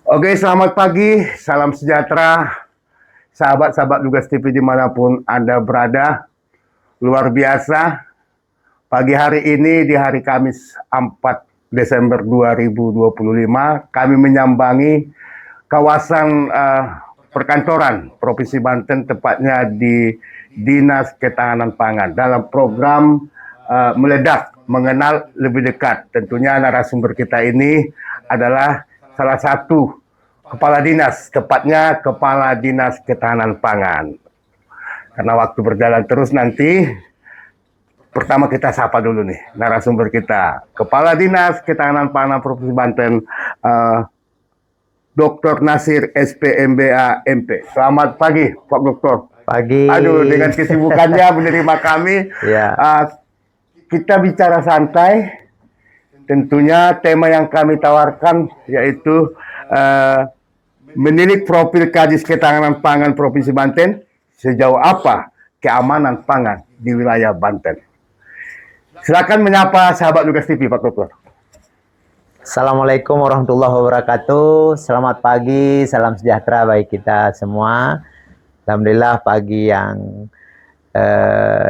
Oke, selamat pagi, salam sejahtera, sahabat-sahabat Lugas TV dimanapun Anda berada. Luar biasa, pagi hari ini di hari Kamis 4 Desember 2025, kami menyambangi kawasan perkantoran Provinsi Banten, tepatnya di Dinas Ketahanan Pangan, dalam program meledak, mengenal lebih dekat. Tentunya narasumber kita ini adalah salah satu kepala dinas, tepatnya Kepala Dinas Ketahanan Pangan. Karena waktu berjalan terus nanti, pertama kita sapa dulu nih narasumber kita, Kepala Dinas Ketahanan Pangan Provinsi Banten, Dr. Nasir SPMBA MP. Selamat pagi, Pak Dokter. Pagi. Aduh, dengan kesibukannya menerima kami, Ya. Kita bicara santai. Tentunya tema yang kami tawarkan yaitu menilik profil Kadis Ketahanan Pangan Provinsi Banten, sejauh apa keamanan pangan di wilayah Banten. Silakan menyapa sahabat Lugas TV, Pak Dokter. Assalamualaikum warahmatullahi wabarakatuh. Selamat pagi, salam sejahtera bagi kita semua. Alhamdulillah pagi yang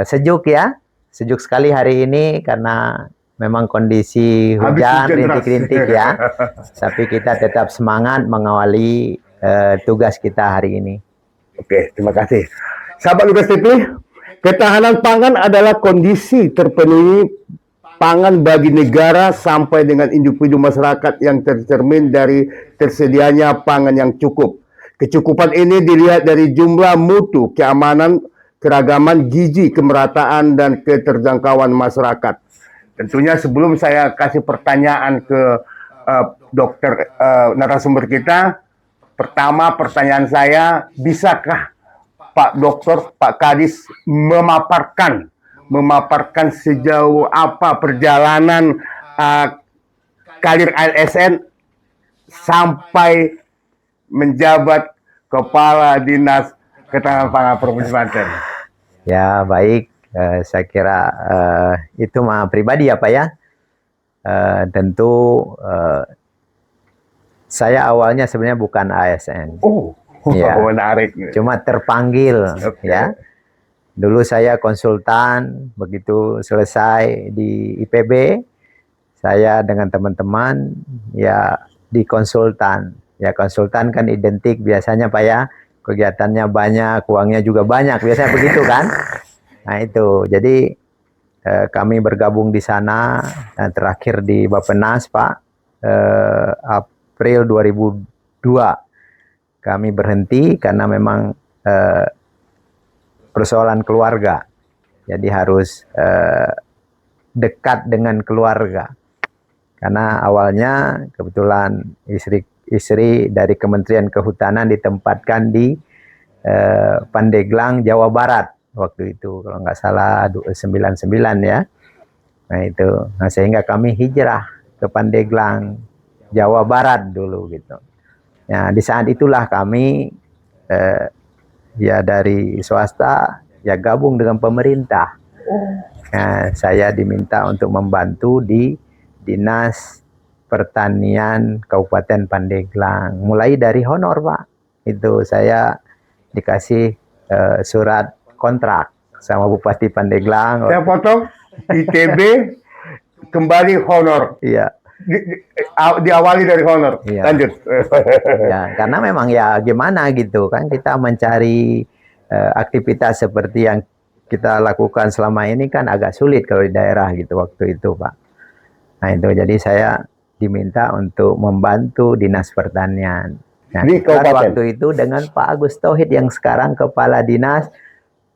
sejuk ya. Sejuk sekali hari ini karena memang kondisi hujan rintik-rintik ya. Tapi kita tetap semangat mengawali tugas kita hari ini. Oke, terima kasih. Sahabat Lugas TV, ketahanan pangan adalah kondisi terpenuhi pangan bagi negara sampai dengan individu masyarakat yang tercermin dari tersedianya pangan yang cukup. Kecukupan ini dilihat dari jumlah mutu, keamanan, keragaman gizi, kemerataan, dan keterjangkauan masyarakat. Tentunya sebelum saya kasih pertanyaan ke dokter narasumber kita, pertama pertanyaan saya, bisakah Pak Dokter, Pak Kadis memaparkan sejauh apa perjalanan karir ASN sampai menjabat Kepala Dinas Ketahanan Pangan Provinsi Banten? Ya, baik. Saya kira itu mah pribadi ya Pak ya. Tentu saya awalnya sebenarnya bukan ASN. Ya, menarik. Cuma terpanggil ya. Dulu saya konsultan, begitu selesai di IPB, saya dengan teman-teman ya di konsultan. Ya konsultan kan identik biasanya Pak ya, kegiatannya banyak, uangnya juga banyak, biasanya begitu kan. Nah itu, jadi kami bergabung di sana, dan terakhir di Bappenas Pak, April 2002 kami berhenti karena memang persoalan keluarga, jadi harus dekat dengan keluarga. Karena awalnya kebetulan istri dari Kementerian Kehutanan ditempatkan di Pandeglang, Jawa Barat waktu itu, kalau nggak salah 99 ya. Nah itu, nah sehingga kami hijrah ke Pandeglang, Jawa Barat dulu gitu. Nah di saat itulah kami ya dari swasta ya gabung dengan pemerintah. Nah, saya diminta untuk membantu di Dinas Pertanian Kabupaten Pandeglang. Mulai dari honor Pak, itu saya dikasih surat kontrak sama Bupati Pandeglang. Saya potong, ITB kembali honor. Iya. Diawali dari honor. Iya. Lanjut. Ya, karena memang ya gimana gitu kan, kita mencari aktivitas seperti yang kita lakukan selama ini kan agak sulit kalau di daerah gitu waktu itu Pak. Nah itu, jadi saya diminta untuk membantu Dinas Pertanian. Nah, waktu itu dengan Pak Agus Tauhid yang sekarang Kepala Dinas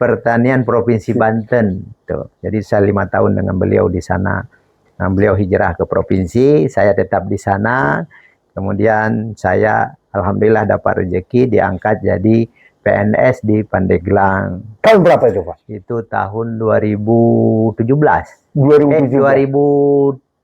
Pertanian Provinsi Banten. Tuh. Jadi saya 5 tahun dengan beliau di sana. Nah, beliau hijrah ke provinsi, saya tetap di sana. Kemudian saya alhamdulillah dapat rezeki diangkat jadi PNS di Pandeglang. Tahun berapa itu Pak? Itu tahun 2017.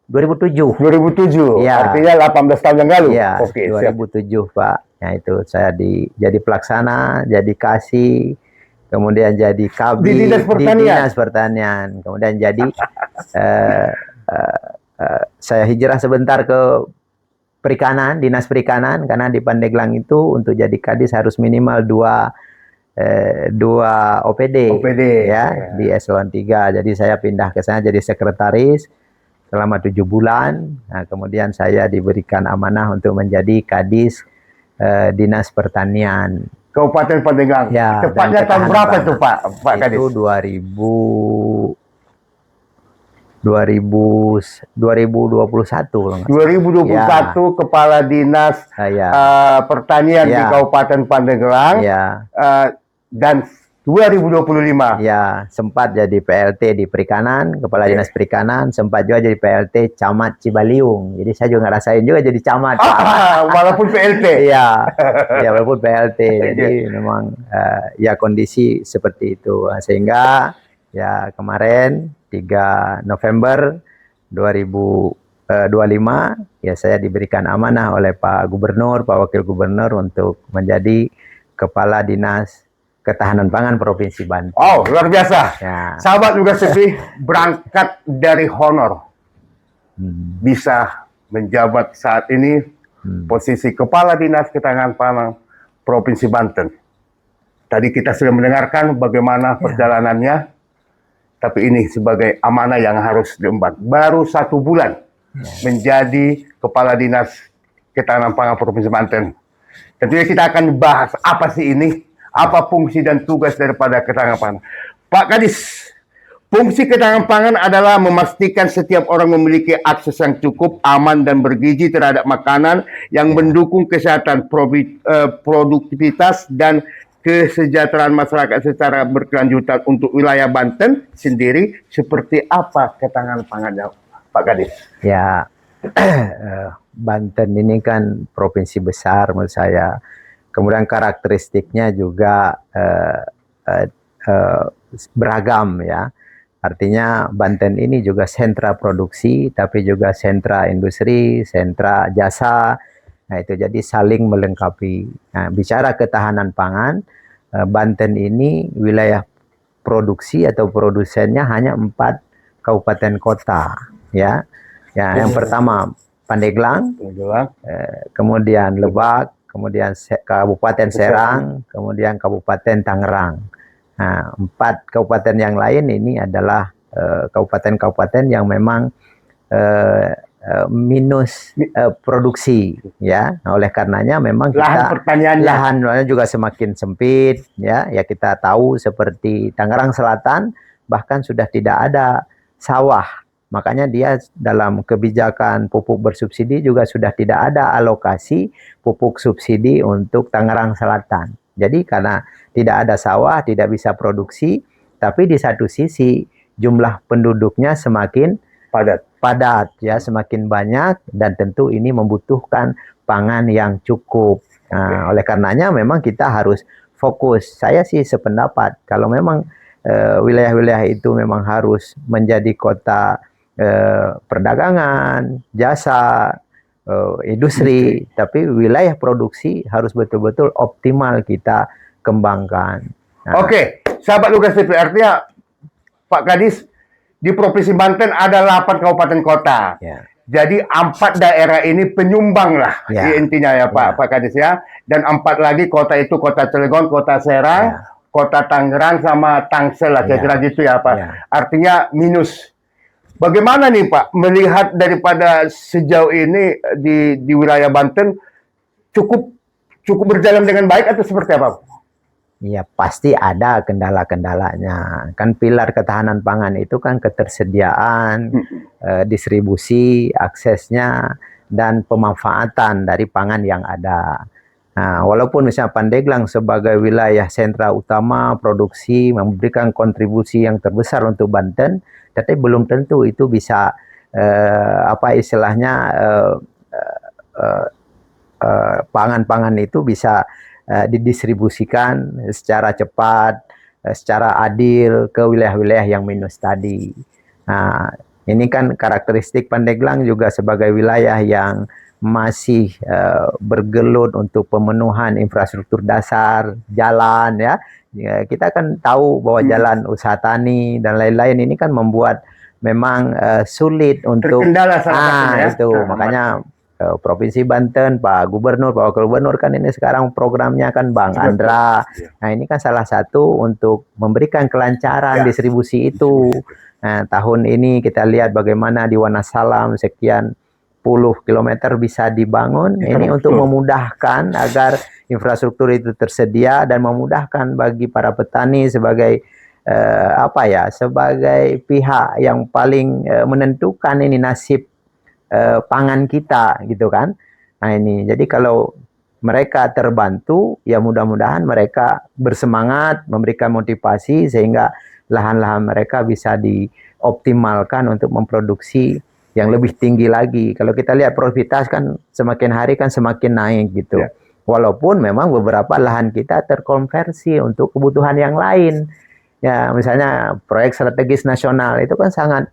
2007. Ya. Artinya 18 tahun yang lalu. Ya, oke, 2007 siap. Pak. Nah itu saya jadi pelaksana, jadi kasih, kemudian jadi kabid di Dinas Pertanian. Kemudian jadi saya hijrah sebentar ke perikanan, dinas perikanan, karena di Pandeglang itu untuk jadi kadis harus minimal dua OPD, OPD, ya, ya. di eselon 3. Jadi saya pindah ke sana jadi sekretaris selama 7 bulan. Nah, kemudian saya diberikan amanah untuk menjadi kadis dinas pertanian. Kabupaten Pandeglang. Ya, Tepatnya dan tahun ketahanan berapa pangan. itu Pak Kadis? Itu 2021 kalau nggak salah. 2021 Kepala Dinas Ya. Pertanian di Ya. Kabupaten Pandeglang. Ya, Dan 2025. ya, sempat jadi PLT di perikanan, kepala Oke. dinas perikanan, sempat juga jadi PLT camat Cibaliung. Jadi saya juga ngerasain juga jadi camat, Pak. Walaupun PLT. Iya, ya walaupun PLT. Jadi memang ya kondisi seperti itu. Sehingga ya kemarin 3 November 2025 ya saya diberikan amanah oleh Pak Gubernur, Pak Wakil Gubernur untuk menjadi Kepala Dinas Ketahanan Pangan Provinsi Banten. Oh, luar biasa. Ya. Sahabat juga sedih berangkat dari honor. Bisa menjabat saat ini posisi Kepala Dinas Ketahanan Pangan Provinsi Banten. Tadi kita sudah mendengarkan bagaimana perjalanannya, tapi ini sebagai amanah yang harus diemban. Baru 1 bulan menjadi Kepala Dinas Ketahanan Pangan Provinsi Banten. Tentunya kita akan bahas apa sih ini, apa fungsi dan tugas daripada ketahanan pangan. Pak Kadis, fungsi ketahanan pangan adalah memastikan setiap orang memiliki akses yang cukup, aman, dan bergizi terhadap makanan yang mendukung kesehatan, produktivitas, dan kesejahteraan masyarakat secara berkelanjutan. Untuk wilayah Banten sendiri, seperti apa ketahanan pangannya, Pak Kadis? Ya, Banten ini kan provinsi besar menurut saya. Kemudian karakteristiknya juga beragam ya. Artinya Banten ini juga sentra produksi, tapi juga sentra industri, sentra jasa. Nah itu jadi saling melengkapi. Nah, bicara ketahanan pangan, Banten ini wilayah produksi atau produsennya hanya 4 kabupaten kota ya. Ya, yang pertama Pandeglang, kemudian Lebak, kemudian Kabupaten Serang, kemudian Kabupaten Tangerang. Nah, 4 kabupaten yang lain ini adalah kabupaten-kabupaten yang memang minus produksi, ya. Nah, oleh karenanya memang lahan juga semakin sempit, ya. Ya kita tahu seperti Tangerang Selatan bahkan sudah tidak ada sawah. Makanya dia dalam kebijakan pupuk bersubsidi juga sudah tidak ada alokasi pupuk subsidi untuk Tangerang Selatan. Jadi karena tidak ada sawah, tidak bisa produksi, tapi di satu sisi jumlah penduduknya semakin padat ya, semakin banyak, dan tentu ini membutuhkan pangan yang cukup. Nah, oleh karenanya memang kita harus fokus. Saya sih sependapat kalau memang wilayah-wilayah itu memang harus menjadi kota perdagangan, jasa, industri, tapi wilayah produksi harus betul-betul optimal kita kembangkan. Nah, Oke, sahabat Lugas TV, artinya Pak Kadis, di Provinsi Banten ada 8 kabupaten kota. ya. Jadi 4 daerah ini penyumbang lah intinya ya Pak Kadis ya. Dan 4 lagi kota itu Kota Cilegon, Kota Serang, Kota Tangerang sama Tangsel lah, kira-kira gitu ya Pak. Artinya minus. Bagaimana nih Pak melihat daripada sejauh ini di wilayah Banten cukup berjalan dengan baik atau seperti apa? Ya pasti ada kendala-kendalanya. Kan pilar ketahanan pangan itu kan ketersediaan, distribusi, aksesnya, dan pemanfaatan dari pangan yang ada. Nah, walaupun misalnya Pandeglang sebagai wilayah sentra utama produksi memberikan kontribusi yang terbesar untuk Banten, tapi belum tentu itu bisa pangan-pangan itu bisa didistribusikan secara cepat, secara adil ke wilayah-wilayah yang minus tadi. Nah, ini kan karakteristik Pandeglang juga sebagai wilayah yang masih bergelut untuk pemenuhan infrastruktur dasar, jalan ya. Kita kan tahu bahwa jalan usaha tani dan lain-lain ini kan membuat memang sulit untuk terkendala salah satunya ya. itu. Makanya Provinsi Banten, Pak Gubernur, Pak Wakil Gubernur kan ini sekarang programnya kan Bang Andra. Nah ini kan salah satu untuk memberikan kelancaran distribusi itu. Nah tahun ini kita lihat bagaimana di Wonosalam sekian puluh kilometer bisa dibangun. Ini untuk memudahkan agar infrastruktur itu tersedia dan memudahkan bagi para petani sebagai sebagai pihak yang paling menentukan ini nasib pangan kita gitu kan. Nah ini jadi kalau mereka terbantu ya mudah-mudahan mereka bersemangat memberikan motivasi sehingga lahan-lahan mereka bisa dioptimalkan untuk memproduksi yang lebih tinggi lagi. Kalau kita lihat produktivitas kan semakin hari kan semakin naik gitu. Walaupun memang beberapa lahan kita terkonversi untuk kebutuhan yang lain. Ya misalnya proyek strategis nasional itu kan sangat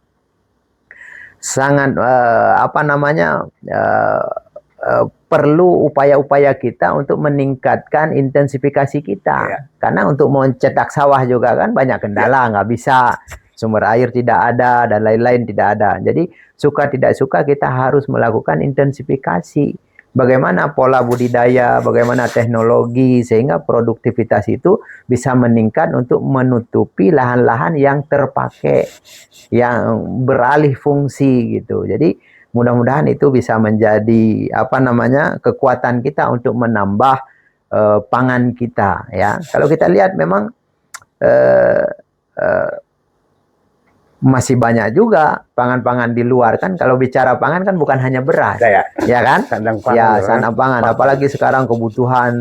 perlu upaya-upaya kita untuk meningkatkan intensifikasi kita. Karena untuk mencetak sawah juga kan banyak kendala, nggak bisa, sumber air tidak ada dan lain-lain tidak ada. Jadi suka tidak suka kita harus melakukan intensifikasi. Bagaimana pola budidaya, bagaimana teknologi sehingga produktivitas itu bisa meningkat untuk menutupi lahan-lahan yang terpakai, yang beralih fungsi gitu. Jadi mudah-mudahan itu bisa menjadi kekuatan kita untuk menambah pangan kita ya. Kalau kita lihat memang masih banyak juga pangan-pangan di luar kan. Kalau bicara pangan kan bukan hanya beras, ya kan? Sandang pangan. Apalagi sekarang kebutuhan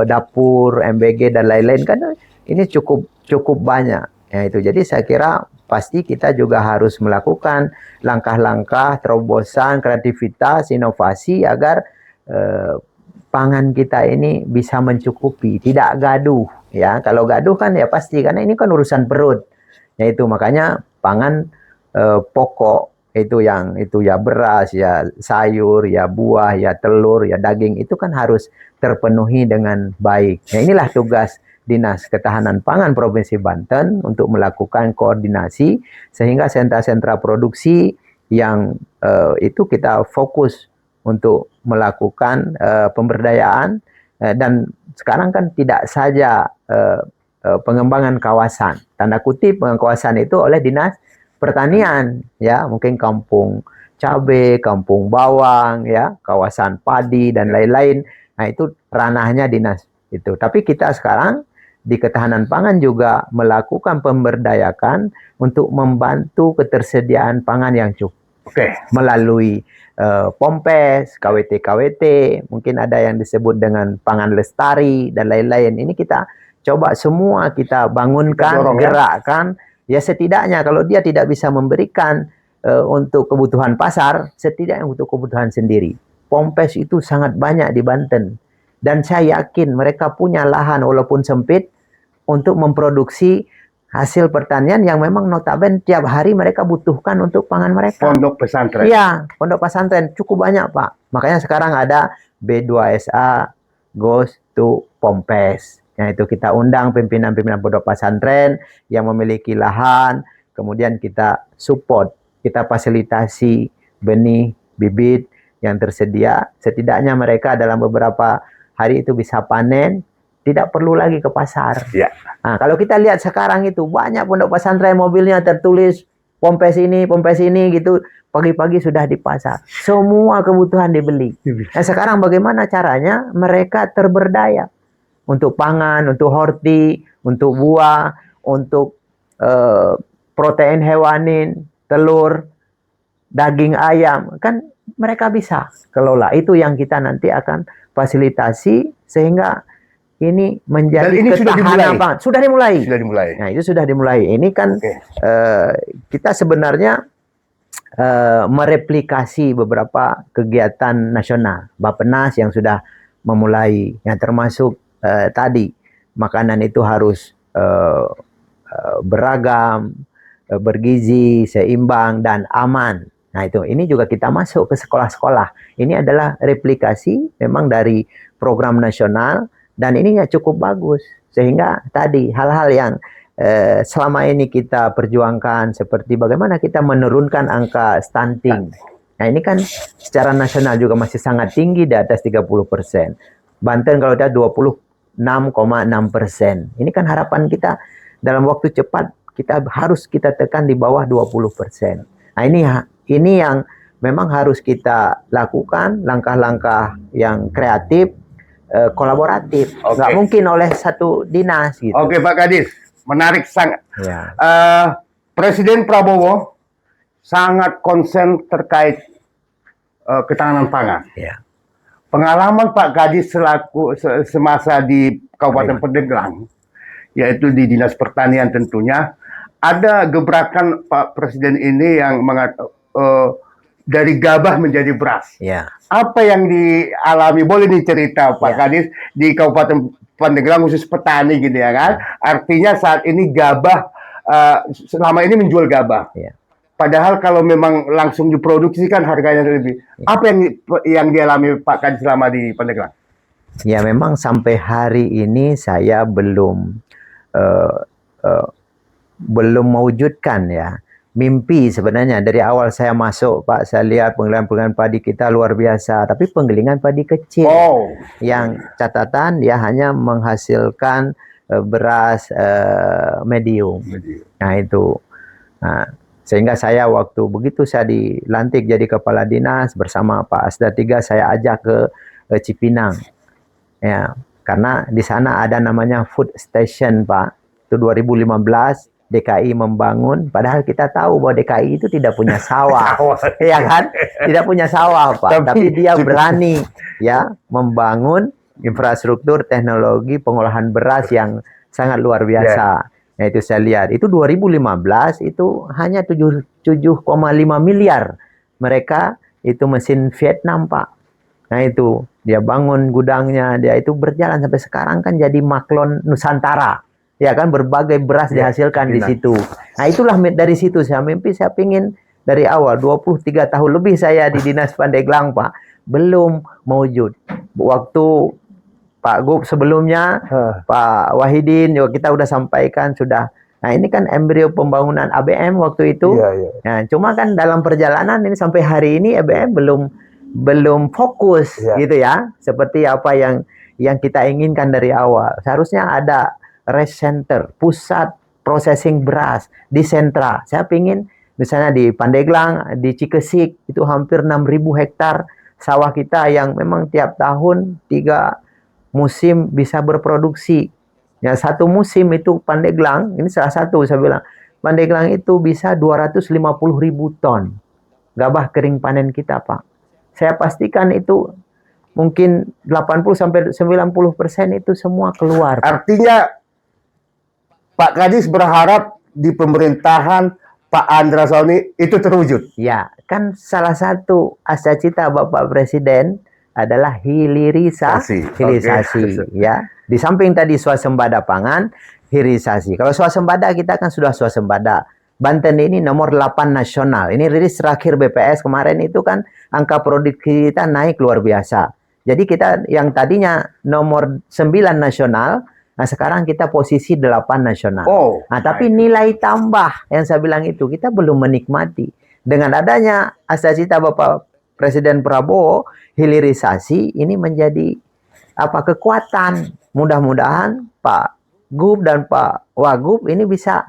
dapur, MBG dan lain-lain kan ini cukup banyak. Ya itu. Jadi saya kira pasti kita juga harus melakukan langkah-langkah terobosan, kreativitas, inovasi agar pangan kita ini bisa mencukupi, tidak gaduh. Ya kalau gaduh kan ya pasti karena ini kan urusan perut. Yaitu makanya pangan pokok itu ya beras, ya sayur, ya buah, ya telur, ya daging itu kan harus terpenuhi dengan baik. Nah, inilah tugas Dinas Ketahanan Pangan Provinsi Banten untuk melakukan koordinasi sehingga sentra-sentra produksi yang itu kita fokus untuk melakukan pemberdayaan dan sekarang kan tidak saja pengembangan kawasan, tanda kutip pengembangan kawasan itu oleh Dinas Pertanian, ya mungkin kampung cabai, kampung bawang, ya kawasan padi dan lain-lain. Nah itu ranahnya dinas itu. Tapi kita sekarang di Ketahanan Pangan juga melakukan pemberdayakan untuk membantu ketersediaan pangan yang cukup melalui Pompes, KWT, mungkin ada yang disebut dengan pangan lestari dan lain-lain. Ini kita coba semua kita bangunkan, gerakkan. Ya setidaknya kalau dia tidak bisa memberikan untuk kebutuhan pasar, setidaknya untuk kebutuhan sendiri. Pompes itu sangat banyak di Banten. Dan saya yakin mereka punya lahan walaupun sempit untuk memproduksi hasil pertanian yang memang notabene tiap hari mereka butuhkan untuk pangan mereka. Pondok pesantren. Iya, pondok pesantren cukup banyak Pak. Makanya sekarang ada B2SA goes to Pompes. Nah itu kita undang pimpinan-pimpinan pondok pesantren yang memiliki lahan, kemudian kita support, kita fasilitasi benih, bibit yang tersedia. Setidaknya mereka dalam beberapa hari itu bisa panen, tidak perlu lagi ke pasar. Nah, kalau kita lihat sekarang itu banyak pondok pesantren mobilnya tertulis Pompes ini gitu, pagi-pagi sudah di pasar. Semua kebutuhan dibeli. Nah sekarang bagaimana caranya mereka terberdaya? Untuk pangan, untuk horti, untuk buah, untuk protein hewanin, telur, daging ayam, kan mereka bisa kelola. Itu yang kita nanti akan fasilitasi sehingga ini menjadi ketahanan pangan. Sudah dimulai. Nah itu sudah dimulai. Ini kan kita sebenarnya mereplikasi beberapa kegiatan nasional, Bappenas yang sudah memulai, yang termasuk tadi makanan itu harus beragam, bergizi, seimbang dan aman. Nah itu ini juga kita masuk ke sekolah-sekolah. Ini adalah replikasi memang dari program nasional dan ini ya cukup bagus sehingga tadi hal-hal yang selama ini kita perjuangkan seperti bagaimana kita menurunkan angka stunting. Nah ini kan secara nasional juga masih sangat tinggi di atas 30%. Banten kalau kita 26,6%. Ini kan harapan kita dalam waktu cepat kita tekan di bawah 20%. Nah ini yang memang harus kita lakukan langkah-langkah yang kreatif, kolaboratif. Nggak mungkin oleh satu dinas gitu. Oke Pak Kadis, menarik sangat. Ya. Presiden Prabowo sangat konsen terkait ketahanan pangan. Ya. Pengalaman Pak Kadis semasa di Kabupaten Pandeglang, yaitu di Dinas Pertanian tentunya, ada gebrakan Pak Presiden ini yang dari gabah menjadi beras. Ya. Apa yang dialami, boleh dicerita Pak Kadis di Kabupaten Pandeglang khusus petani gitu ya kan? Artinya saat ini gabah selama ini menjual gabah. Ya. Padahal kalau memang langsung diproduksi kan harganya lebih. Apa yang dialami Pak Kadis selama di Pandeglang? Ya memang sampai hari ini saya belum mewujudkan ya mimpi sebenarnya. Dari awal saya masuk Pak, saya lihat penggilingan padi kita luar biasa, tapi penggilingan padi kecil. Yang catatan dia hanya menghasilkan beras medium. Nah itu. Nah, sehingga saya waktu begitu saya dilantik jadi kepala dinas bersama Pak Asda 3, saya ajak ke Cipinang. Ya, karena di sana ada namanya food station Pak. Itu 2015 DKI membangun, padahal kita tahu bahwa DKI itu tidak punya sawah. Ya kan? Tidak punya sawah Pak, tapi dia berani ya membangun infrastruktur teknologi pengolahan beras yang sangat luar biasa. Nah, itu saya lihat. Itu 2015 itu hanya 7,5 miliar. Mereka itu mesin Vietnam, Pak. Nah, itu dia bangun gudangnya, dia itu berjalan sampai sekarang kan jadi Maklon Nusantara. Ya kan, berbagai beras dihasilkan di situ. Nah, itulah dari situ saya mimpi, saya pingin dari awal 23 tahun lebih saya di Dinas Pandeglang, Pak. Belum mewujud. Waktu Pak Gub sebelumnya, Pak Wahidin juga kita udah sampaikan sudah. Nah ini kan embrio pembangunan ABM waktu itu. Nah, cuma kan dalam perjalanan ini sampai hari ini ABM belum fokus gitu ya. Seperti apa yang kita inginkan dari awal. Seharusnya ada rice center, pusat processing beras di sentra. Saya pingin misalnya di Pandeglang, di Cikesik itu hampir 6.000 hektar sawah kita yang memang tiap tahun 3 musim bisa berproduksi. Ya, satu musim itu Pandeglang, ini salah satu saya bilang, Pandeglang itu bisa 250.000 ton gabah kering panen kita, Pak. Saya pastikan itu mungkin 80-90% itu semua keluar. Artinya Pak Kadis berharap di pemerintahan Pak Andra Soni itu terwujud. Ya, kan salah satu cita Bapak Presiden adalah hilirisasi, ya. Di samping tadi swasembada pangan, hilirisasi. Kalau swasembada kita kan sudah swasembada. Banten ini nomor 8 nasional. Ini rilis terakhir BPS kemarin itu kan angka produksi kita naik luar biasa. Jadi kita yang tadinya nomor 9 nasional, nah sekarang kita posisi 8 nasional. Nah, tapi nilai tambah yang saya bilang itu kita belum menikmati. Dengan adanya cita Bapak Presiden Prabowo, hilirisasi ini menjadi kekuatan. Mudah-mudahan Pak Gub dan Pak Wagub ini bisa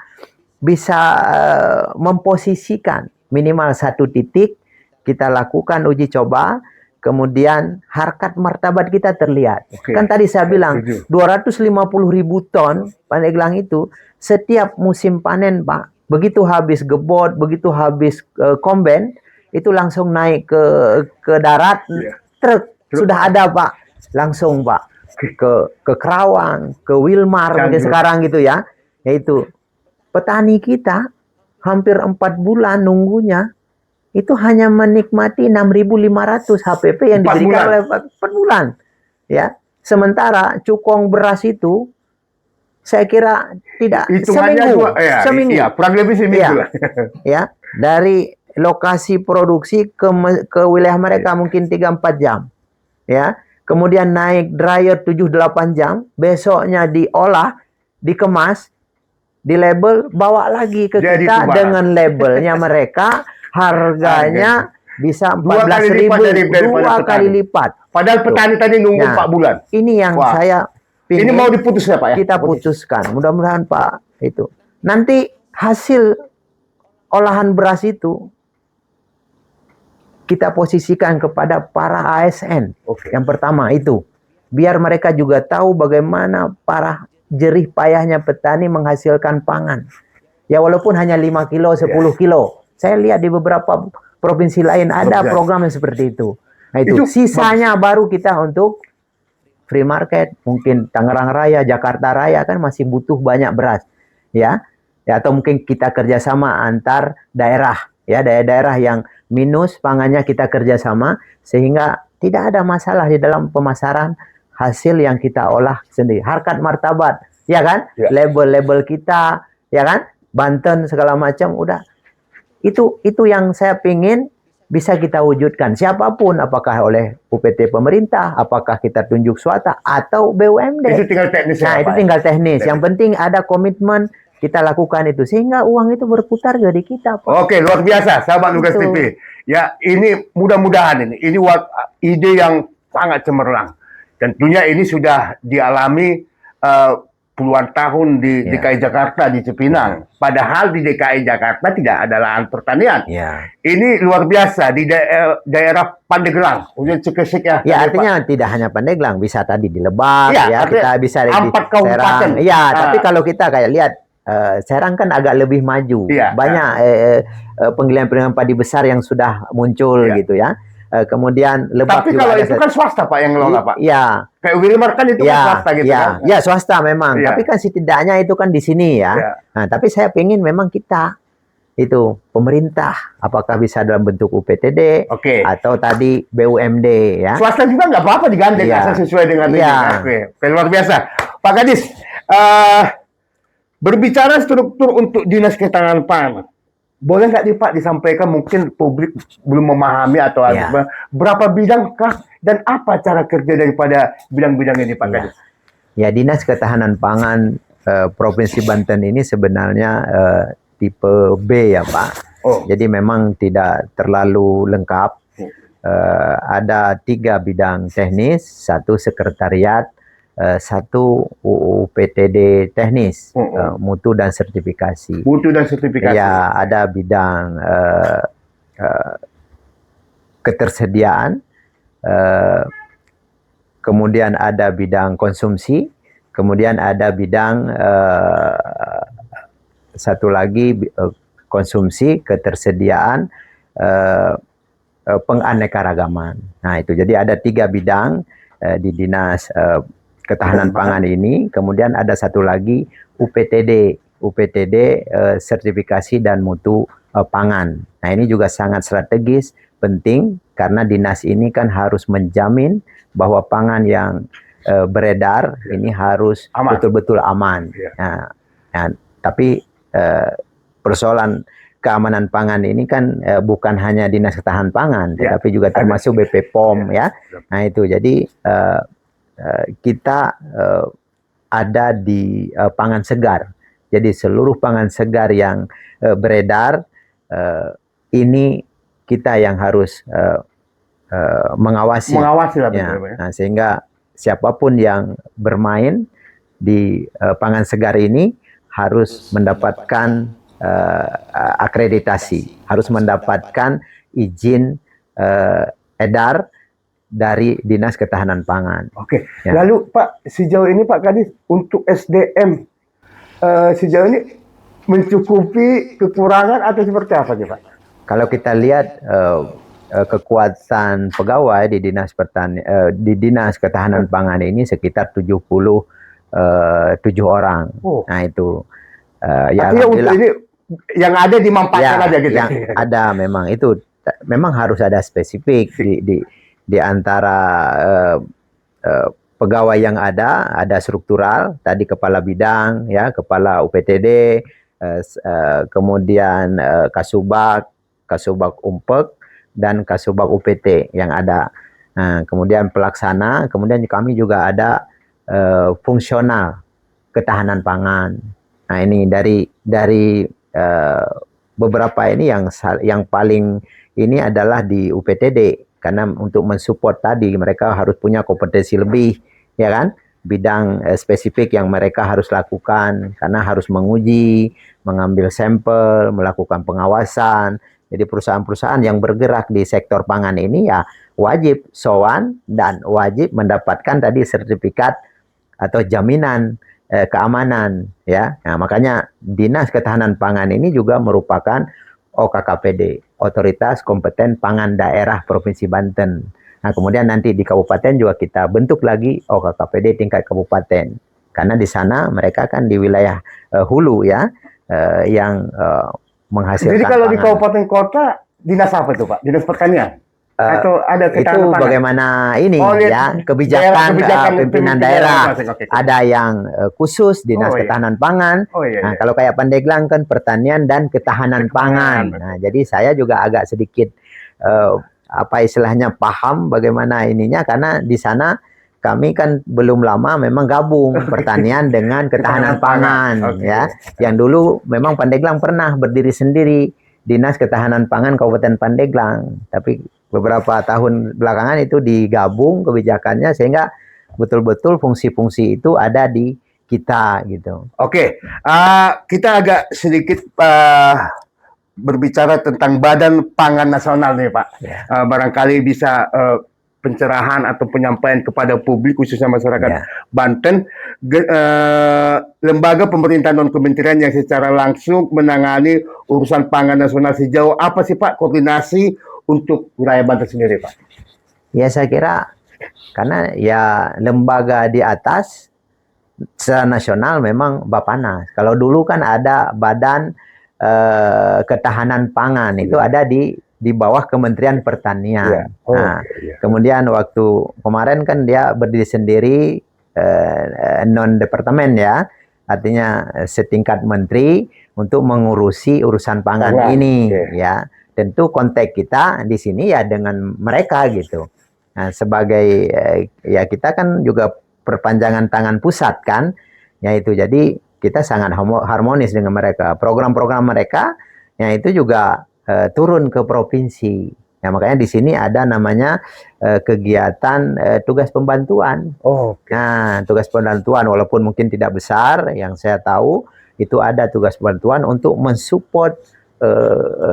memposisikan minimal 1 titik kita lakukan uji coba, kemudian harkat martabat kita terlihat. Kan tadi saya bilang 250.000 ton Pandeglang itu setiap musim panen, Pak. Begitu habis gebot, begitu habis komben, itu langsung naik ke darat, truk sudah ada Pak, langsung Pak ke Kerawang, ke Wilmar sekarang gitu ya. Yaitu petani kita hampir 4 bulan nunggunya itu hanya menikmati 6.500 HPP yang diberikan oleh 4 bulan. Ya, sementara cukong beras itu saya kira tidak seminggu. Iya, kurang lebih seminggu lah. Ya, dari lokasi produksi ke wilayah mereka mungkin 3-4 jam. Ya. Kemudian naik dryer 7-8 jam, besoknya diolah, dikemas, di label, bawa lagi ke kita dengan labelnya mereka, harganya bisa Dua kali 14.000, lipat daripada dua petani. kali lipat. Padahal petani tadi nunggu Nah, 4 bulan. Ini yang Wah. saya Ini pingin mau diputus ya Pak ya? kita putuskan. Mudah-mudahan Pak itu. Nanti hasil olahan beras itu kita posisikan kepada para ASN. Oke. Yang pertama itu. Biar mereka juga tahu bagaimana para jerih payahnya petani menghasilkan pangan. Ya walaupun hanya 5 kilo, 10 kilo. Saya lihat di beberapa provinsi lain ada program yang seperti itu. Nah itu sisanya baru kita untuk free market. Mungkin Tangerang Raya, Jakarta Raya kan masih butuh banyak beras. Ya atau mungkin kita kerjasama antar daerah. Ya daerah-daerah yang minus pangannya kita kerjasama. Sehingga tidak ada masalah di dalam pemasaran hasil yang kita olah sendiri. Harkat martabat. Ya kan? Ya. Label-label kita. Ya kan? Banten segala macam udah. Itu yang saya pingin bisa kita wujudkan. Siapapun, apakah oleh UPT pemerintah, apakah kita tunjuk swasta atau BUMD. Itu tinggal teknis. Nah, itu tinggal teknis. Yang penting ada komitmen kita lakukan itu sehingga uang itu berputar jadi kita. Pak. Oke, luar biasa, sahabat Nugas TV. Ya, ini mudah-mudahan ini ide yang sangat cemerlang. Tentunya ini sudah dialami puluhan tahun di DKI Jakarta, di Cipinang. Padahal di DKI Jakarta tidak ada lahan pertanian. Ini luar biasa di daerah Pandeglang, kemudian Cekesik ya. Ya, artinya tidak hanya Pandeglang, bisa tadi di Lebak, kita bisa di kabupaten. Serang. Ya, tapi kalau kita kayak lihat Serang kan agak lebih maju. Banyak penggilingan padi besar yang sudah muncul gitu ya. Kemudian Lebak tapi kalau itu kan swasta Pak yang ngelola Pak. Iya. Kayak Wilmar kan itu kan swasta gitu kan. Ya swasta memang. Tapi kan setidaknya itu kan di sini ya. Nah, tapi saya pengen memang kita itu pemerintah apakah bisa dalam bentuk UPTD atau tadi BUMD ya. Swasta juga nggak apa-apa digandeng asal sesuai dengan ini. Oke, luar biasa. Pak Kadis, berbicara struktur untuk Dinas Ketahanan Pangan. Boleh nggak nih Pak disampaikan, mungkin publik belum memahami atau berapa bidang kah dan apa cara kerja daripada bidang-bidang ini Pak Kadis? Ya, Dinas Ketahanan Pangan Provinsi Banten ini sebenarnya tipe B ya Pak. Jadi memang tidak terlalu lengkap. Ada 3 bidang teknis, 1 sekretariat, 1 UPTD teknis, mutu dan sertifikasi. Mutu dan sertifikasi. Ya, ada bidang ketersediaan, kemudian ada bidang konsumsi, kemudian ada bidang satu lagi konsumsi, ketersediaan, penganekaragaman. Nah itu jadi ada 3 bidang di Dinas Ketahanan Pangan ini. Kemudian ada satu lagi UPTD sertifikasi dan mutu pangan. Nah ini juga sangat strategis, penting karena dinas ini kan harus menjamin bahwa pangan yang beredar ini harus betul-betul aman. Tapi persoalan keamanan pangan ini kan bukan hanya Dinas Ketahanan Pangan, tetapi juga termasuk BP POM ya. Nah itu jadi kita ada di pangan segar. Jadi seluruh pangan segar yang beredar ini kita yang harus mengawasi. Nah, sehingga siapapun yang bermain di pangan segar ini harus mendapatkan akreditasi, harus mendapatkan izin edar dari Dinas Ketahanan Pangan. Oke. Lalu Pak, sejauh ini Pak Kadis untuk SDM sejauh ini mencukupi kekurangan atau seperti apa sih Pak? Kalau kita lihat kekuatan pegawai di Dinas Ketahanan Pangan ini sekitar 77 orang. Nah itu ya alhamdulillah. Ini yang ada dimanfaatkan aja gitu. Yang ada memang itu memang harus ada spesifik di antara pegawai yang ada struktural, tadi kepala bidang ya, kepala UPTD, kemudian Kasubag Umpek dan Kasubag UPT yang ada. Nah, kemudian pelaksana, kemudian kami juga ada fungsional ketahanan pangan. Nah, ini dari beberapa ini yang paling ini adalah di UPTD, karena untuk mensupport tadi mereka harus punya kompetensi lebih, ya kan, bidang spesifik yang mereka harus lakukan, karena harus menguji, mengambil sampel, melakukan pengawasan. Jadi perusahaan-perusahaan yang bergerak di sektor pangan ini ya wajib sowan dan wajib mendapatkan tadi sertifikat atau jaminan keamanan, ya. Nah, makanya Dinas Ketahanan Pangan ini juga merupakan OKKPD, Otoritas Kompeten Pangan Daerah Provinsi Banten. Nah, kemudian nanti di kabupaten juga kita bentuk lagi OKKPD tingkat kabupaten. Karena di sana mereka kan di wilayah hulu, ya, yang menghasilkan Jadi kalau di pangan. kabupaten kota, dinas apa itu Pak? Dinas pertanian? Atau ada Itu ketahanan pangan? bagaimana ini Oh, ya, kebijakan pimpinan daerah. Ada yang khusus Dinas Oh, iya. Ketahanan Pangan. Oh, iya, Nah, iya. kalau kayak Pandeglang kan pertanian dan ketahanan pangan. Nah, jadi saya juga agak sedikit apa istilahnya paham bagaimana ininya, karena di sana kami kan belum lama memang gabung pertanian dengan ketahanan pangan, Oke. ya. Yang dulu memang Pandeglang pernah berdiri sendiri, Dinas Ketahanan Pangan Kabupaten Pandeglang, tapi beberapa tahun belakangan itu digabung kebijakannya sehingga betul-betul fungsi-fungsi itu ada di kita gitu. Oke, kita agak sedikit berbicara tentang Badan Pangan Nasional nih Pak. Ya. Barangkali bisa pencerahan atau penyampaian kepada publik khususnya masyarakat Ya. Banten, lembaga pemerintah non kementerian yang secara langsung menangani urusan pangan nasional sejauh apa sih Pak koordinasi untuk wilayah Banten sendiri Pak? Ya saya kira karena ya lembaga di atas secara nasional memang Bappenas. Kalau dulu kan ada Badan Ketahanan Pangan, itu ada di bawah Kementerian Pertanian. Iya. Oh, Nah, iya. kemudian waktu kemarin kan dia berdiri sendiri, non departemen, ya, artinya setingkat menteri untuk mengurusi urusan pangan ini, ya. Tentu konteks kita di sini ya dengan mereka gitu. Nah, sebagai ya kita kan juga perpanjangan tangan pusat kan, yaitu jadi kita sangat harmonis dengan mereka. Program-program mereka, ya itu juga turun ke provinsi. Nah, makanya di sini ada namanya kegiatan tugas pembantuan. Oh, Nah, tugas pembantuan walaupun mungkin tidak besar, yang saya tahu itu ada tugas pembantuan untuk mensupport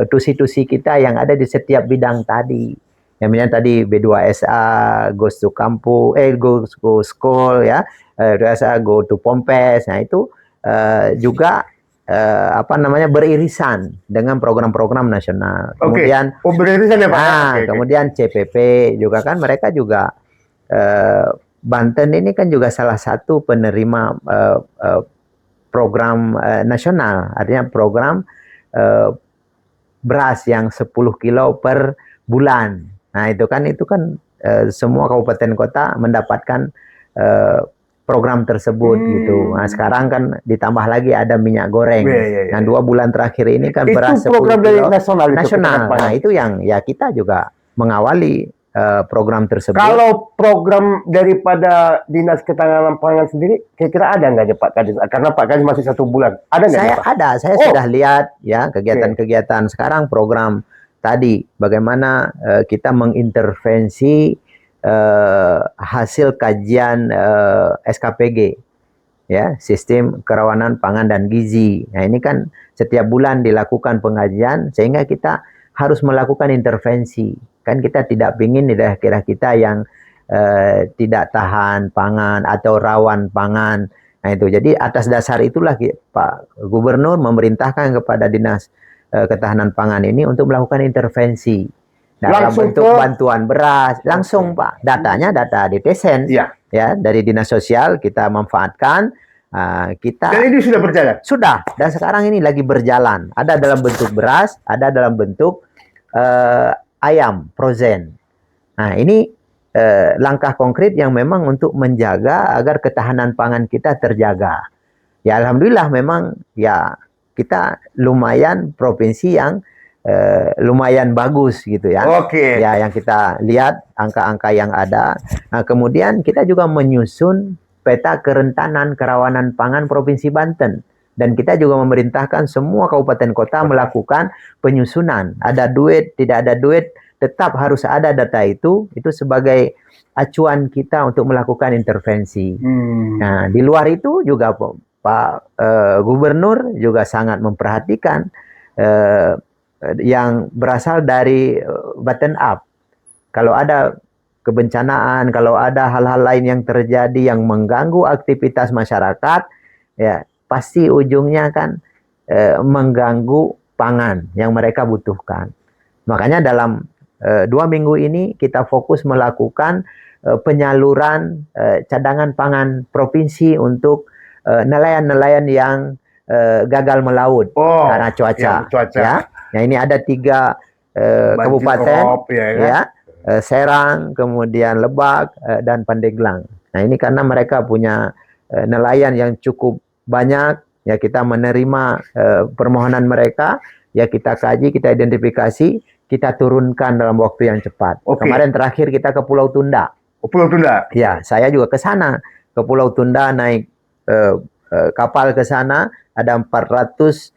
tusi-tusi kita yang ada di setiap bidang tadi. Yang misalnya tadi B2SA, goes to kampus, goes to school, ya, B2SA go to Pompes. Nah, itu juga apa namanya beririsan dengan program-program nasional. Kemudian beririsan ya Pak. Kemudian CPP juga kan mereka juga Banten ini kan juga salah satu penerima program nasional, artinya program beras yang 10 kilo per bulan. Nah, itu kan semua kabupaten kota mendapatkan program tersebut gitu. Nah, sekarang kan ditambah lagi ada minyak goreng. Nah, 2 bulan terakhir ini kan itu beras 10 program kilo dari nasional. Nah, itu yang ya kita juga mengawali program tersebut. Kalau program daripada Dinas Ketahanan Pangan sendiri, kira-kira ada nggak ya Pak Kadis? Karena Pak Kadis masih 1 bulan. Ada nggak ya Pak? Saya sudah lihat ya kegiatan-kegiatan sekarang, program tadi bagaimana kita mengintervensi hasil kajian SKPG, ya, sistem kerawanan pangan dan gizi. Nah, ini kan setiap bulan dilakukan pengajian sehingga kita harus melakukan intervensi. Kan kita tidak ingin di daerah kita yang tidak tahan pangan atau rawan pangan. Nah, itu jadi atas dasar itulah Pak Gubernur memerintahkan kepada Dinas Ketahanan Pangan ini untuk melakukan intervensi dalam bentuk bantuan beras langsung Pak. Datanya data DTSEN, ya, dari Dinas Sosial kita manfaatkan. Dan ini sudah berjalan? Sudah, dan sekarang ini lagi berjalan. Ada dalam bentuk beras, ada dalam bentuk ayam frozen. Nah, ini langkah konkret yang memang untuk menjaga agar ketahanan pangan kita terjaga. Ya, alhamdulillah memang ya kita lumayan provinsi yang lumayan bagus gitu ya. Ya, yang kita lihat angka-angka yang ada. Nah, kemudian kita juga menyusun peta kerentanan kerawanan pangan Provinsi Banten. Dan kita juga memerintahkan semua kabupaten kota melakukan penyusunan. Ada duit, tidak ada duit, tetap harus ada data itu sebagai acuan kita untuk melakukan intervensi. Nah, di luar itu juga Pak Gubernur juga sangat memperhatikan yang berasal dari bottom up. Kalau ada kebencanaan, kalau ada hal-hal lain yang terjadi yang mengganggu aktivitas masyarakat, ya pasti ujungnya kan mengganggu pangan yang mereka butuhkan. Makanya dalam 2 minggu ini kita fokus melakukan penyaluran cadangan pangan provinsi untuk nelayan-nelayan yang gagal melaut karena cuaca. Ya. Nah, ini ada 3 kabupaten, ya, Serang, kemudian Lebak, dan Pandeglang. Nah, ini karena mereka punya nelayan yang cukup banyak, ya kita menerima permohonan mereka, ya kita kaji, kita identifikasi, kita turunkan dalam waktu yang cepat. Kemarin terakhir kita ke Pulau Tunda. Pulau Tunda? Ya, saya juga ke sana, ke Pulau Tunda, naik kapal ke sana, ada 400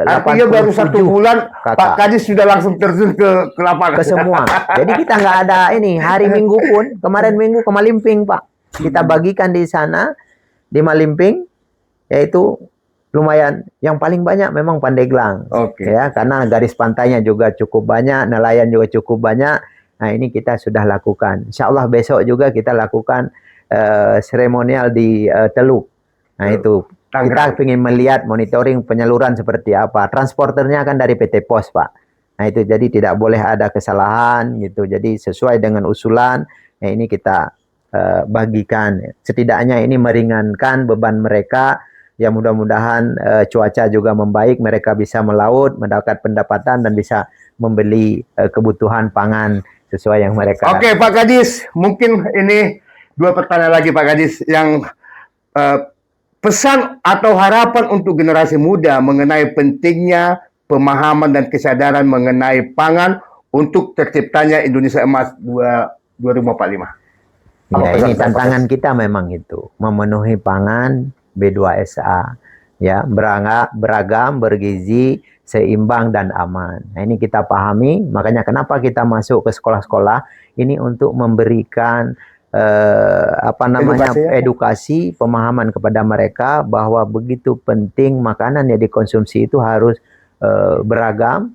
artinya baru 1 bulan kakak. Pak Kadis sudah langsung terjun ke lapangan. Ke semua. Jadi kita nggak ada ini, hari Minggu pun, kemarin Minggu ke Malimping, Pak. Kita bagikan di sana, di Malimping, yaitu lumayan, yang paling banyak memang Pandeglang. Ya, karena garis pantainya juga cukup banyak, nelayan juga cukup banyak. Nah, ini kita sudah lakukan. Insya Allah besok juga kita lakukan seremonial di Teluk. Nah, itu kita ingin melihat monitoring penyaluran seperti apa. Transporternya kan dari PT Pos, Pak. Nah, itu jadi tidak boleh ada kesalahan gitu. Jadi sesuai dengan usulan, ya ini kita bagikan. Setidaknya ini meringankan beban mereka. Ya, mudah-mudahan cuaca juga membaik, mereka bisa melaut, mendapat pendapatan dan bisa membeli kebutuhan pangan sesuai yang mereka. Oke, Pak Kadis, mungkin ini 2 pertanyaan lagi, Pak Kadis, yang pesan atau harapan untuk generasi muda mengenai pentingnya pemahaman dan kesadaran mengenai pangan untuk terciptanya Indonesia Emas 2045. Ya, ini tantangan kita memang itu, memenuhi pangan B2SA, ya, beragam, bergizi, seimbang dan aman. Nah, ini kita pahami, makanya kenapa kita masuk ke sekolah-sekolah ini untuk memberikan edukasi, pemahaman kepada mereka bahwa begitu penting makanan yang dikonsumsi itu harus beragam,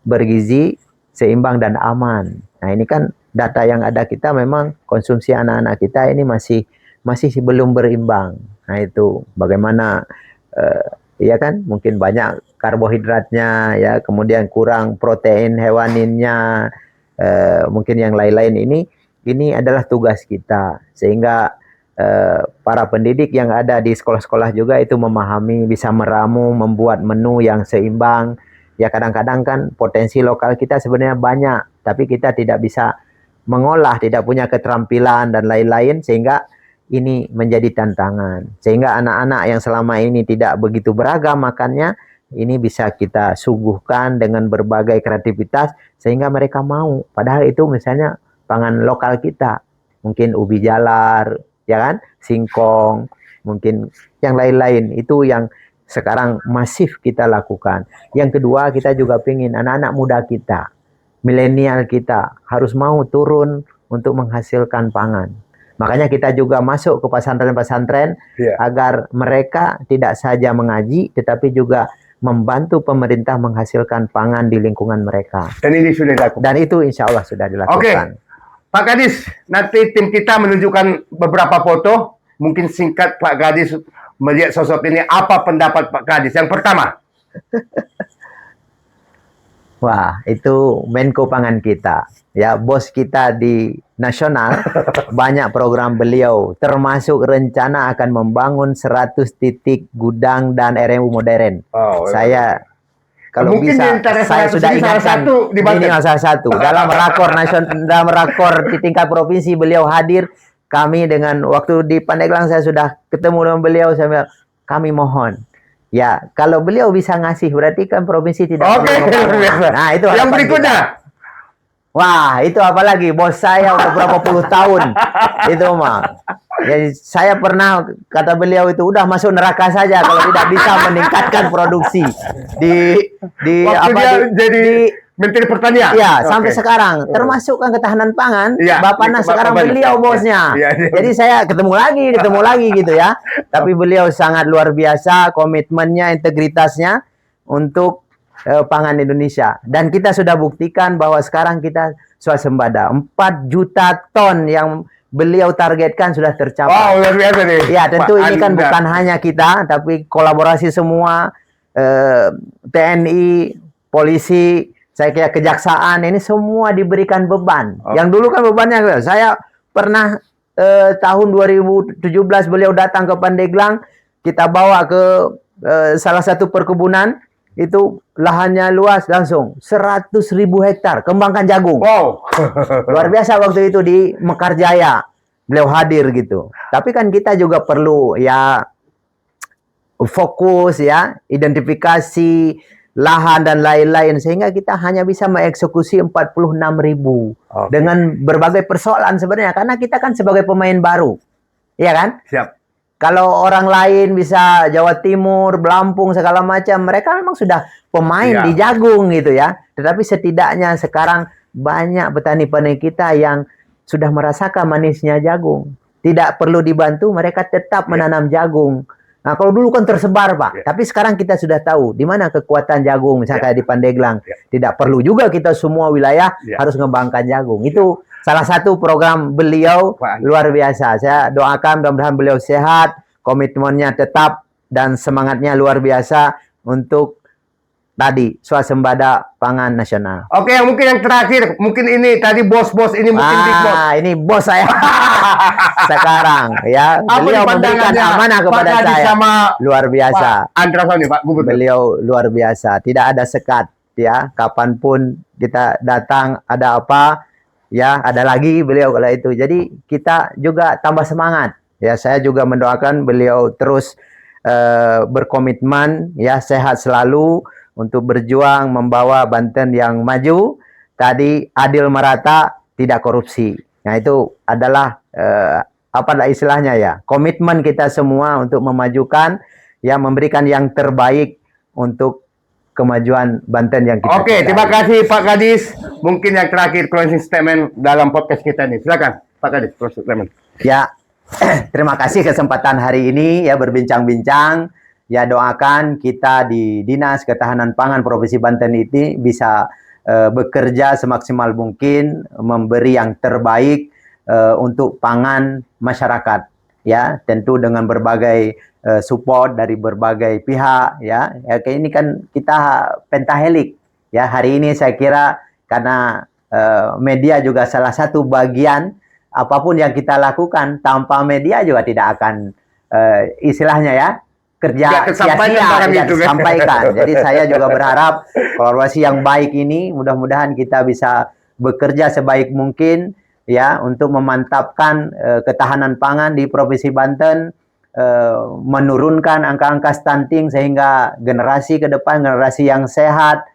bergizi, seimbang dan aman. Nah, ini kan data yang ada kita memang konsumsi anak-anak kita ini masih belum berimbang. Nah, itu bagaimana ya kan, mungkin banyak karbohidratnya, ya, kemudian kurang protein hewaninnya, mungkin yang lain-lain ini adalah tugas kita, sehingga para pendidik yang ada di sekolah-sekolah juga itu memahami, bisa meramu, membuat menu yang seimbang. Ya, kadang-kadang kan potensi lokal kita sebenarnya banyak, tapi kita tidak bisa mengolah, tidak punya keterampilan dan lain-lain, sehingga ini menjadi tantangan. Sehingga anak-anak yang selama ini tidak begitu beragam makannya, ini bisa kita suguhkan dengan berbagai kreativitas, sehingga mereka mau. Padahal itu misalnya pangan lokal kita, mungkin ubi jalar, ya kan, singkong, mungkin yang lain-lain, itu yang sekarang masif kita lakukan. Yang kedua, kita juga ingin anak-anak muda kita, milenial kita, harus mau turun untuk menghasilkan pangan. Makanya kita juga masuk ke pesantren-pesantren, agar mereka tidak saja mengaji, tetapi juga membantu pemerintah menghasilkan pangan di lingkungan mereka. Dan ini sudah dilakukan. Dan itu insya Allah sudah dilakukan. Pak Kadis, nanti tim kita menunjukkan beberapa foto. Mungkin singkat Pak Kadis melihat sosok ini, apa pendapat Pak Kadis? Yang pertama. Wah, itu Menko Pangan kita. Ya, bos kita di nasional, banyak program beliau, termasuk rencana akan membangun 100 titik gudang dan RMU modern. Saya kalau mungkin bisa, saya sudah ingatkan, ini salah satu. Dalam rakor nasional, dalam rakor di tingkat provinsi beliau hadir. Kami dengan waktu di Pandeglang saya sudah ketemu dengan beliau, saya bilang, kami mohon, ya kalau beliau bisa ngasih, berarti kan provinsi tidak perlu. Nah, itu yang berikutnya. Wah, itu apalagi bos saya udah berapa puluh tahun itu mah. Jadi saya pernah kata beliau itu udah masuk neraka saja kalau tidak bisa meningkatkan produksi di Waktu apa dia di, jadi di Menteri Pertanian. ya sampai Oke. sekarang termasuk kan ketahanan pangan Iya, Bapak iya, Nas Bapak sekarang banyak. beliau bosnya. Iya, iya. Jadi saya ketemu lagi gitu ya. Tapi beliau sangat luar biasa komitmennya, integritasnya untuk pangan Indonesia. Dan kita sudah buktikan bahwa sekarang kita swasembada. 4 juta ton yang beliau targetkan sudah tercapai. Wow, luar biasa nih. Ya, tentu Pak ini kan Anda. bukan hanya kita, tapi kolaborasi semua TNI, polisi, saya kira kejaksaan ini semua diberikan beban. Oke. Yang dulu kan bebannya saya pernah tahun 2017 beliau datang ke Pandeglang, kita bawa ke salah satu perkebunan itu lahannya luas langsung 100.000 hektar kembangkan jagung. Wow. Luar biasa waktu itu di Mekarjaya beliau hadir gitu. Tapi kan kita juga perlu ya fokus ya, identifikasi lahan dan lain-lain sehingga kita hanya bisa mengeksekusi 46.000 Oke. dengan berbagai persoalan sebenarnya karena kita kan sebagai pemain baru. Iya kan? Siap. Kalau orang lain bisa Jawa Timur, Lampung segala macam, mereka memang sudah pemain Iya. di jagung gitu ya. Tetapi setidaknya sekarang banyak petani-petani kita yang sudah merasakan manisnya jagung. Tidak perlu dibantu, mereka tetap menanam jagung. Nah, kalau dulu kan tersebar, Pak. Tapi sekarang kita sudah tahu di mana kekuatan jagung, misalnya kayak di Pandeglang. Tidak perlu juga kita semua wilayah harus mengembangkan jagung. Itu salah satu program beliau luar biasa. Saya doakan mudah-mudahan beliau sehat, komitmennya tetap dan semangatnya luar biasa untuk tadi swasembada pangan nasional. Oke, mungkin yang terakhir, mungkin ini tadi bos-bos ini mungkin big boss. Ini bos saya sekarang ya. Apa Beliau memberikan pandangannya amanah Pak kepada Kadis saya. sama Luar biasa. Pak Andrason nih, Pak Gubernur. Beliau luar biasa. Tidak ada sekat ya. Kapanpun kita datang ada apa ya ada lagi beliau kalau itu. Jadi kita juga tambah semangat. Ya saya juga mendoakan beliau terus berkomitmen ya sehat selalu untuk berjuang membawa Banten yang maju, tadi adil merata, tidak korupsi. Nah itu adalah apa istilahnya ya, komitmen kita semua untuk memajukan, ya memberikan yang terbaik untuk kemajuan Banten yang kita Oke, terima kasih Pak Kadis. Mungkin yang terakhir closing statement dalam podcast kita ini. Silakan Pak Kadis, closing statement. Ya, terima kasih kesempatan hari ini ya berbincang-bincang. Ya doakan kita di Dinas Ketahanan Pangan Provinsi Banten ini bisa bekerja semaksimal mungkin, memberi yang terbaik untuk pangan masyarakat. Ya, tentu dengan berbagai support dari berbagai pihak. Ya, ini kan kita pentahelik. Ya, hari ini saya kira karena media juga salah satu bagian apapun yang kita lakukan tanpa media juga tidak akan istilahnya ya. Kerja sia-sia tidak disampaikan. Jadi saya juga berharap kolaborasi yang baik ini mudah-mudahan kita bisa bekerja sebaik mungkin ya untuk memantapkan ketahanan pangan di Provinsi Banten, menurunkan angka-angka stunting sehingga generasi ke depan generasi yang sehat,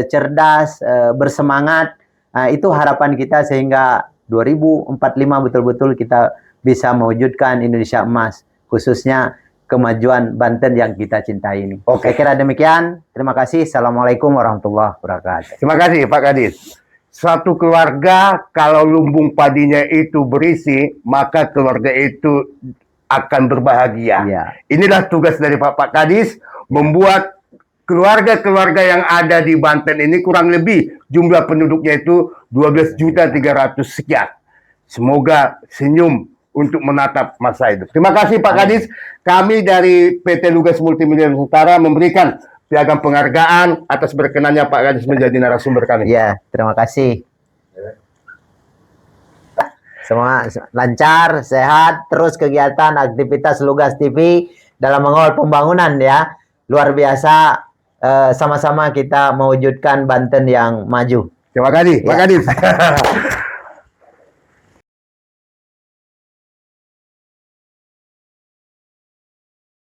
cerdas, bersemangat. Itu harapan kita sehingga 2045 betul-betul kita bisa mewujudkan Indonesia emas, khususnya kemajuan Banten yang kita cintai ini. Saya kira demikian. Terima kasih. Assalamualaikum warahmatullahi wabarakatuh. Terima kasih Pak Kadis. Suatu keluarga kalau lumbung padinya itu berisi, maka keluarga itu akan berbahagia. Ya. Inilah tugas dari Pak Kadis, membuat keluarga-keluarga yang ada di Banten ini kurang lebih jumlah penduduknya itu 12.300.000 sekian. Semoga senyum untuk menatap masa hidup. Terima kasih Pak Kadis. Kami dari PT Lugas Multimedia Nusantara memberikan piagam penghargaan atas berkenannya Pak Kadis menjadi narasumber kami. Ya, terima kasih. Semua lancar, sehat, terus kegiatan aktivitas Lugas TV dalam mengawal pembangunan ya. Luar biasa, sama-sama kita mewujudkan Banten yang maju. Terima kasih Pak Kadis.